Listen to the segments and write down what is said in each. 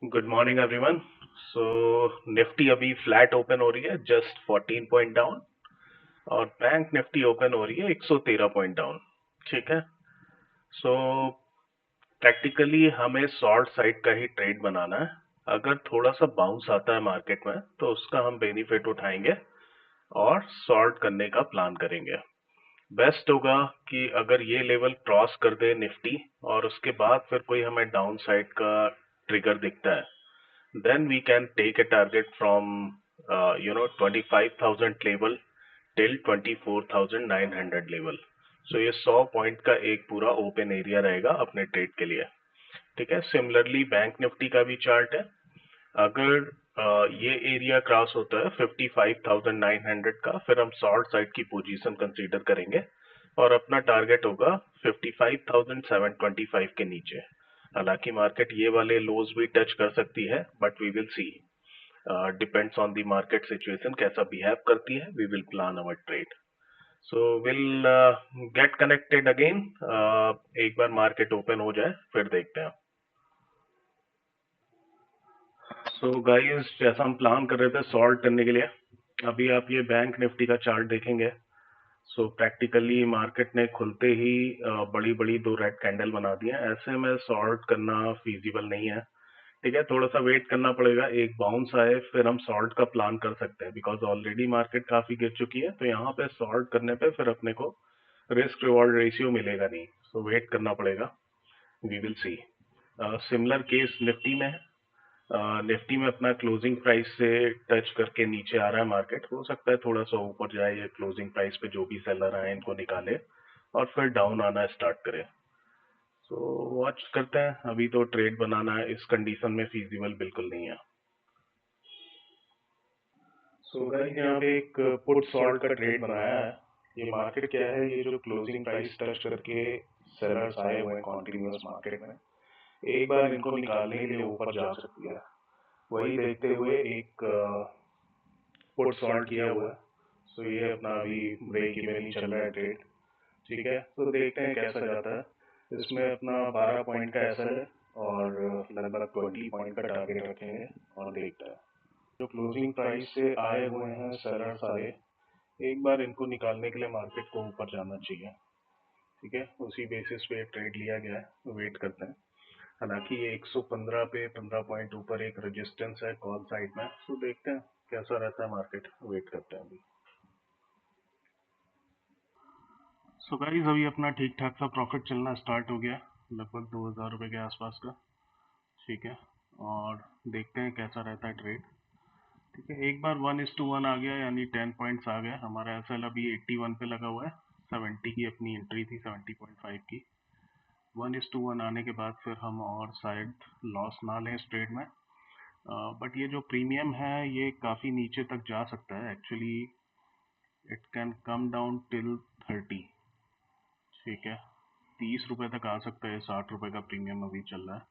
Good morning everyone. So Nifty अभी flat open हो रही है, जस्ट 14 पॉइंट डाउन। और बैंक निफ्टी ओपन हो रही है 113 पॉइंट डाउन। ठीक है। सो प्रैक्टिकली हमें शॉर्ट साइड का ही ट्रेड बनाना है। अगर थोड़ा सा बाउंस आता है मार्केट में तो उसका हम बेनिफिट उठाएंगे और शॉर्ट करने का प्लान करेंगे। बेस्ट होगा कि अगर ये लेवल क्रॉस कर दे निफ्टी और उसके बाद फिर कोई हमें डाउन साइड का ट्रिगर दिखता है, then we can take a target from 25,000 level till 24,900 level. सो ये 100 पॉइंट का एक पूरा ओपन एरिया रहेगा अपने ट्रेड के लिए। ठीक है। सिमिलरली बैंक निफ्टी का भी चार्ट है। अगर ये एरिया क्रॉस होता है 55,900 का, फिर हम शॉर्ट साइड की पोजीशन कंसीडर करेंगे और अपना टारगेट होगा 55,725 के नीचे। हालांकि मार्केट ये वाले लोज भी टच कर सकती है, but we will see. Depends on the market situation, कैसा बिहेव करती है, we will plan our trade. So will get connected again. एक बार मार्केट ओपन हो जाए फिर देखते हैं। सो गाइस, जैसा हम प्लान कर रहे थे सॉल्ट करने के लिए, अभी आप ये बैंक निफ्टी का चार्ट देखेंगे। सो प्रैक्टिकली मार्केट ने खुलते ही बड़ी बड़ी दो रेड कैंडल बना दी है। ऐसे में सॉल्ट करना फिजिबल नहीं है। ठीक है, थोड़ा सा वेट करना पड़ेगा, एक बाउंस आए फिर हम सॉल्ट का प्लान कर सकते हैं, बिकॉज ऑलरेडी मार्केट काफी गिर चुकी है। तो यहाँ पे सॉल्ट करने पे फिर अपने को रिस्क रिवॉर्ड रेशियो मिलेगा नहीं। सो वेट करना पड़ेगा। We will see. Similar case Nifty में है। निफ्टी में अपना क्लोजिंग प्राइस से टच करके नीचे आ रहा है मार्केट। हो सकता है थोड़ा सा ऊपर जाए, ये क्लोजिंग प्राइस पे जो भी सेलर आए इनको निकाले और फिर डाउन आना स्टार्ट करे। सो वॉच करते हैं। अभी तो ट्रेड बनाना इस कंडीशन में फिजिबल बिल्कुल नहीं है। सो गाइस, यहाँ पे एक पुट सॉल्ट का ट्रेड बनाया है। ये मार्केट क्या है, ये जो क्लोजिंग प्राइस टच करके सेलर्स आए हुए हैं कॉन्टिन्यूस मार्केट में, एक बार इनको निकालने के लिए ऊपर जा सकती है। वही देखते हुए एक पुट सॉल्ट किया हुआ है। सो ये अपना अभी ब्रेक इवन ही चल रहा है ट्रेड। ठीक है, तो देखते हैं कैसा जाता है। इसमें अपना 12 पॉइंट का एसएल है और लगभग 20 पॉइंट का टारगेट रखेंगे और देखते हैं। जो क्लोजिंग प्राइस से आए हुए हैं सेलर सारे, एक बार इनको निकालने के लिए मार्केट को ऊपर जाना चाहिए। ठीक है, उसी बेसिस पे ट्रेड लिया गया है। वेट करते हैं। हालांकि ये 115 पे 15 पॉइंट ऊपर एक रेजिस्टेंस है कॉल साइड में। तो देखते हैं कैसा रहता है मार्केट। वेट करते हैं अभी। सो गाइस, अभी अपना ठीक ठाक सा प्रॉफिट चलना स्टार्ट हो गया, लगभग 2,000 रुपये के आसपास का। ठीक है, और देखते हैं कैसा रहता है ट्रेड। ठीक है, एक बार 1:1 आ गया, यानी 10 पॉइंट्स आ गए। हमारा एसएल अभी 81 पे लगा हुआ है। 70 की अपनी एंट्री थी, 70.5 की। 1:1 आने के बाद फिर हम और शायद लॉस ना लें इस ट्रेड में। बट ये जो प्रीमियम है ये काफ़ी नीचे तक जा सकता है actually. It can come down till 30। ठीक है, 30 रुपये तक आ सकता है। 60 रुपये का प्रीमियम अभी चल रहा है।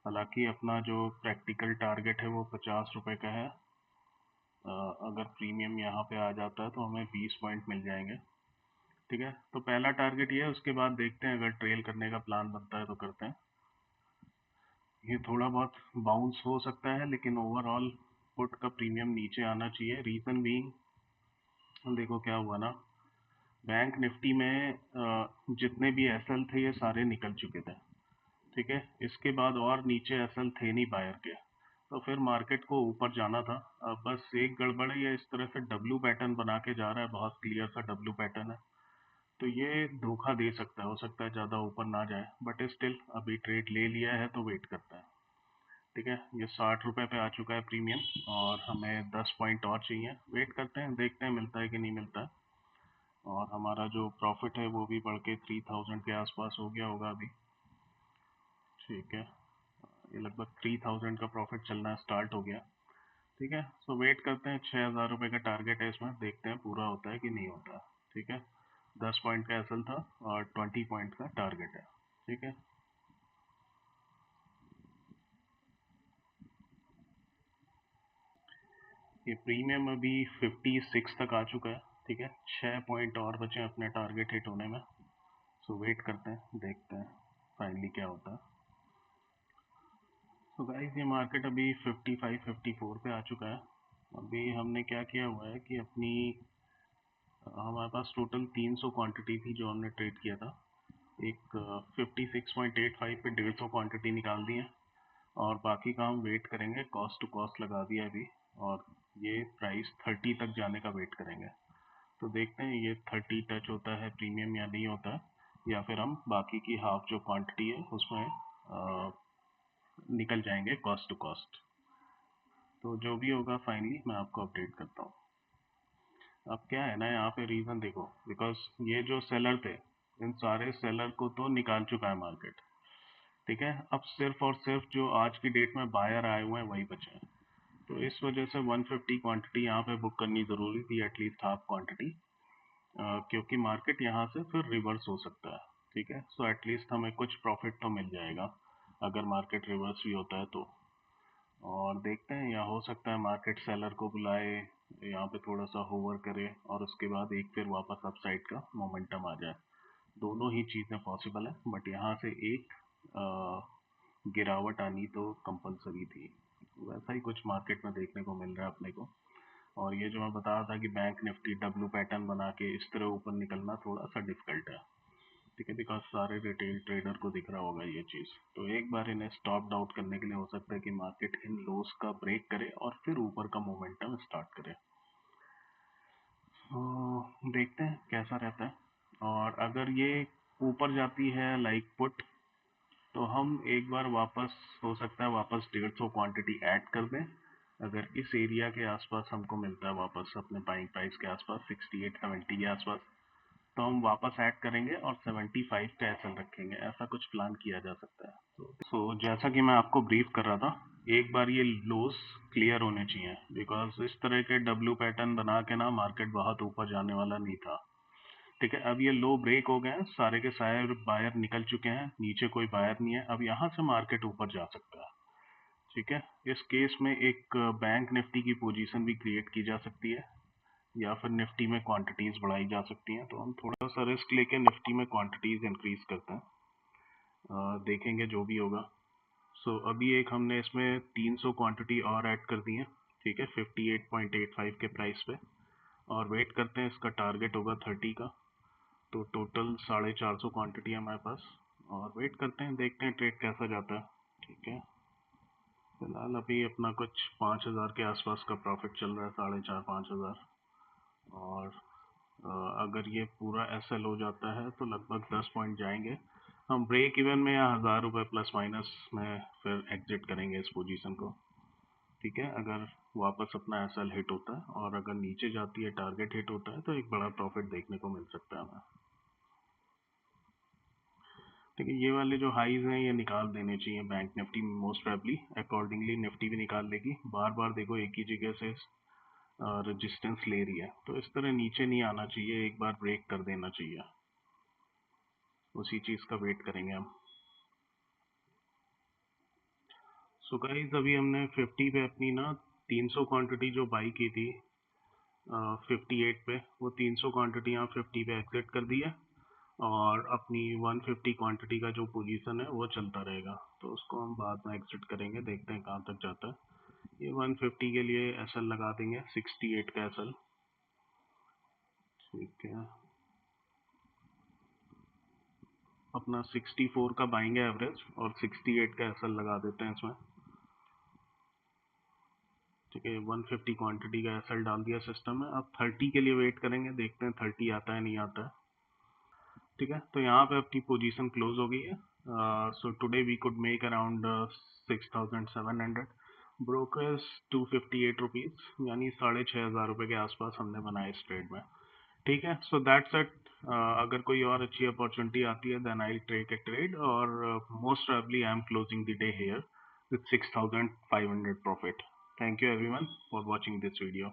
हालांकि अपना जो प्रैक्टिकल टारगेट है वो 50 रुपये का है। अगर प्रीमियम यहाँ पे आ जाता है तो हमें 20 पॉइंट मिल जाएंगे। ठीक है, तो पहला टारगेट ये है, उसके बाद देखते हैं अगर ट्रेल करने का प्लान बनता है तो करते हैं। ये थोड़ा बहुत बाउंस हो सकता है, लेकिन ओवरऑल पुट का प्रीमियम नीचे आना चाहिए। रीज़न बीइंग, देखो क्या हुआ ना, बैंक निफ्टी में जितने भी एसएल थे ये सारे निकल चुके थे। ठीक है, इसके बाद और नीचे एसएल थे नहीं बायर के। तो फिर मार्केट को ऊपर जाना था। अब बस एक गड़बड़ है, ये इस तरह से डब्ल्यू पैटर्न बना के जा रहा है, बहुत क्लियर सा डब्ल्यू पैटर्न है। तो ये धोखा दे सकता है, हो सकता है ज़्यादा ऊपर ना जाए, बट स्टिल अभी ट्रेड ले लिया है तो वेट करता है। ठीक है, ये 60 रुपये पे आ चुका है प्रीमियम और हमें 10 पॉइंट और चाहिए। वेट करते हैं, देखते हैं मिलता है कि नहीं मिलता है। और हमारा जो प्रॉफिट है वो भी बढ़ के 3000 के आसपास हो गया होगा अभी। ठीक है, ये लगभग 3000 का प्रॉफिट चलना स्टार्ट हो गया। ठीक है, सो वेट करते हैं। 6000 रुपये का टारगेट है इसमें, देखते हैं पूरा होता है कि नहीं होता। ठीक है, 10 पॉइंट का एसएल था और 20 पॉइंट का टारगेट है। ठीक है, ये प्रीमियम अभी 56 तक आ चुका है। ठीक है, 6 पॉइंट और बचे अपने टारगेट हिट होने में। सो वेट करते हैं, देखते हैं फाइनली क्या होता है। तो गाइस ये मार्केट अभी 55-54 पे आ चुका है। अभी हमने क्या किया हुआ है कि अपनी हमारे पास टोटल 300 क्वांटिटी थी जो हमने ट्रेड किया था। एक 56.85 पे 150 क्वांटिटी निकाल दी है और बाकी का हम वेट करेंगे, कॉस्ट टू कॉस्ट लगा दिया अभी, और ये प्राइस 30 तक जाने का वेट करेंगे। तो देखते हैं ये 30 टच होता है प्रीमियम या नहीं होता है, या फिर हम बाकी की हाफ जो क्वांटिटी है उसमें निकल जाएंगे कॉस्ट टू कॉस्ट। तो जो भी होगा फाइनली मैं आपको अपडेट करता हूँ। अब क्या है ना, यहाँ पे रीज़न देखो, बिकॉज ये जो सेलर थे इन सारे सेलर को तो निकाल चुका है मार्केट, ठीक है। अब सिर्फ और सिर्फ जो आज की डेट में बायर आए हुए हैं वही बचे हैं। तो इस वजह से 150 क्वांटिटी यहाँ पे बुक करनी ज़रूरी थी, एटलीस्ट हाफ क्वांटिटी, क्योंकि मार्केट यहाँ से फिर रिवर्स हो सकता है, ठीक है। सो एटलीस्ट हमें कुछ प्रॉफिट तो मिल जाएगा अगर मार्केट रिवर्स भी होता है तो। और देखते हैं, या हो सकता है मार्केट सेलर को बुलाए, यहाँ पे थोड़ा सा होवर करे और उसके बाद एक फिर वापस अपसाइड का मोमेंटम आ जाए। दोनों ही चीज़ें पॉसिबल है, बट यहाँ से एक गिरावट आनी तो कंपलसरी थी। वैसा ही कुछ मार्केट में देखने को मिल रहा है अपने को। और ये जो मैं बता रहा था कि बैंक निफ्टी डब्लू पैटर्न बना के इस तरह ऊपर निकलना थोड़ा सा डिफिकल्ट है, ठीक है, बिकॉज सारे रिटेल ट्रेडर को दिख रहा होगा ये चीज़। तो एक बार इन्हें स्टॉप आउट करने के लिए हो सकता है कि मार्केट इन लोस का ब्रेक करे और फिर ऊपर का मोमेंटम स्टार्ट करे। तो देखते हैं कैसा रहता है। और अगर ये ऊपर जाती है लाइक पुट, तो हम एक बार वापस, हो सकता है वापस 150 क्वांटिटी ऐड कर दें। अगर इस एरिया के आसपास हमको मिलता है वापस अपने बाइंग प्राइस के आसपास 68-70 के आसपास, तो हम वापस ऐड करेंगे और 75 का एसएल रखेंगे। ऐसा कुछ प्लान किया जा सकता है। जैसा कि मैं आपको ब्रीफ कर रहा था, एक बार ये लोस क्लियर होने चाहिए, बिकॉज इस तरह के डब्ल्यू पैटर्न बना के ना मार्केट बहुत ऊपर जाने वाला नहीं था, ठीक है। अब ये लो ब्रेक हो गए हैं, सारे के सारे बायर निकल चुके हैं, नीचे कोई बायर नहीं है। अब यहाँ से मार्केट ऊपर जा सकता है, ठीक है। इस केस में एक बैंक निफ्टी की पोजीशन भी क्रिएट की जा सकती है, या फिर निफ्टी में क्वांटिटीज बढ़ाई जा सकती हैं। तो हम थोड़ा सा रिस्क लेके निफ्टी में क्वांटिटीज इंक्रीज करते हैं, देखेंगे जो भी होगा। अभी एक हमने इसमें 300 क्वांटिटी और ऐड कर दी है, ठीक है, 58.85 के प्राइस पे, और वेट करते हैं, इसका टारगेट होगा 30 का। तो टोटल 450 क्वांटिटी है हमारे पास, और वेट करते हैं, देखते हैं ट्रेड कैसा जाता है, ठीक है। फिलहाल अभी अपना कुछ 5000 के आसपास का प्रॉफिट चल रहा है, 4500-5000। और अगर ये पूरा एसएल हो जाता है तो लगभग 10 पॉइंट जाएंगे हम ब्रेक इवन में, या 1000 रुपये प्लस माइनस में फिर एग्जिट करेंगे इस पोजीशन को, ठीक है। अगर वापस अपना एसएल हिट होता है और अगर नीचे जाती है टारगेट हिट होता है तो एक बड़ा प्रॉफिट देखने को मिल सकता है हमें, ठीक है। ये वाले जो हाईज हैं ये निकाल देने चाहिए bank Nifty most probably, accordingly Nifty भी निकाल लेगी। बार बार देखो एक ही जगह से रेजिस्टेंस ले रही है, तो इस तरह नीचे नहीं आना चाहिए, एक बार ब्रेक कर देना चाहिए। उसी चीज़ का वेट करेंगे हम। सो गाइस अभी हमने 50 पे अपनी ना 300 क्वांटिटी जो बाई की थी 58 पे, वो 300 क्वांटिटी यहाँ 50 पे एग्जिट कर दी है, और अपनी 150 क्वांटिटी का जो पोजीशन है वो चलता रहेगा। तो उसको हम बाद में एग्जिट करेंगे, देखते हैं कहाँ तक जाता है। ये 150 के लिए एसएल लगा देंगे, 68 का एसएल, ठीक है। अपना 64 का बाइंग एवरेज और 68 का एसएल लगा देते हैं इसमें, ठीक है। 150 क्वांटिटी का एसएल डाल दिया सिस्टम में। अब 30 के लिए वेट करेंगे, देखते हैं 30 आता है नहीं आता है, ठीक है। तो यहाँ पे अपनी पोजीशन क्लोज हो गई है। So today we could make around 6700, brokers 258 rupees, यानी 6500 रुपये के आसपास हमने बनाए इस ट्रेड में, ठीक है। So that's it. अगर कोई और अच्छी अपॉर्चुनिटी आती है then I take a trade, और most probably I am closing the day here with 6500 profit. Thank you everyone for watching this video.